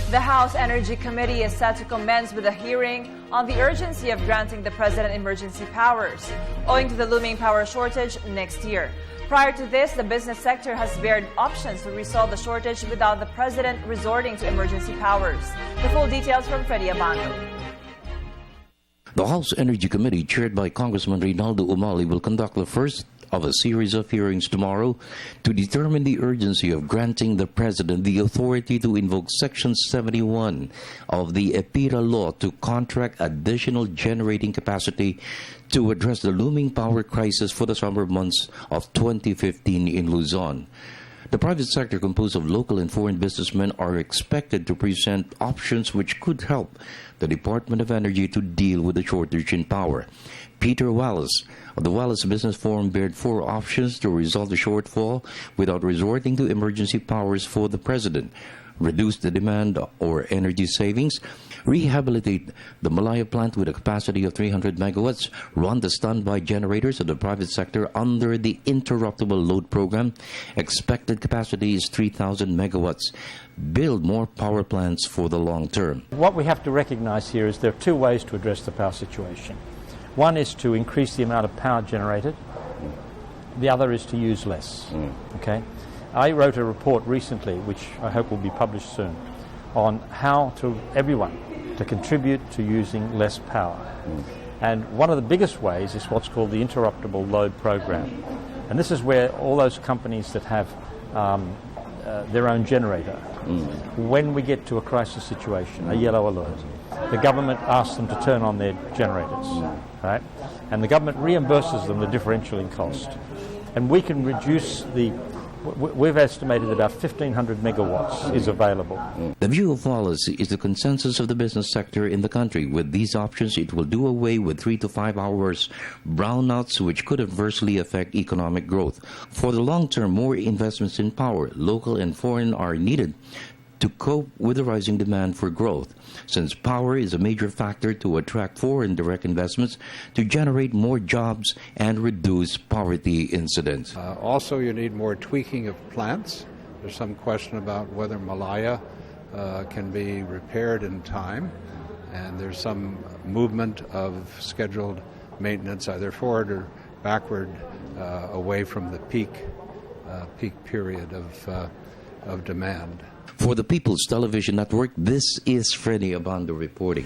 The House Energy Committee is set to commence with a hearing on the urgency of granting the President emergency powers, owing to the looming power shortage next year. Prior to this, the business sector has varied options to resolve the shortage without the President resorting to emergency powers. The full details from Freddie Abando. The House Energy Committee, chaired by Congressman Reynaldo Umali, will conduct the first of a series of hearings tomorrow to determine the urgency of granting the President the authority to invoke Section 71 of the EPIRA law to contract additional generating capacity to address the looming power crisis for the summer months of 2015 in Luzon. The private sector, composed of local and foreign businessmen, are expected to present options which could help the Department of Energy to deal with the shortage in power. Peter Wallace of the Wallace Business Forum bared 4 options to resolve the shortfall without resorting to emergency powers for the President: reduce the demand or energy savings, rehabilitate the Malaya plant with a capacity of 300 megawatts, run the standby generators of the private sector under the interruptible load program. Expected capacity is 3,000 megawatts. Build more power plants for the long term. What we have to recognize here is there are 2 ways to address the power situation. One is to increase the amount of power generated. The other is to use less. Okay? I wrote a report recently, which I hope will be published soon, on how everyone to contribute to using less power. And one of the biggest ways is what's called the interruptible load program. And this is where all those companies that have their own generator, when we get to a crisis situation, a yellow alert, the government asks them to turn on their generators, right? And the government reimburses them the differential in cost. And we can reduce we've estimated about 1,500 megawatts is available. The view of Wallace is the consensus of the business sector in the country. With these options, it will do away with 3 to 5 hours brownouts, which could adversely affect economic growth. For the long term, more investments in power, local and foreign, are needed to cope with the rising demand for growth, since power is a major factor to attract foreign direct investments, to generate more jobs and reduce poverty incidents. Also, you need more tweaking of plants. There's some question about whether Malaya can be repaired in time, and there's some movement of scheduled maintenance either forward or backward away from the peak period of demand. For the People's Television Network, this is Freddie Abando reporting.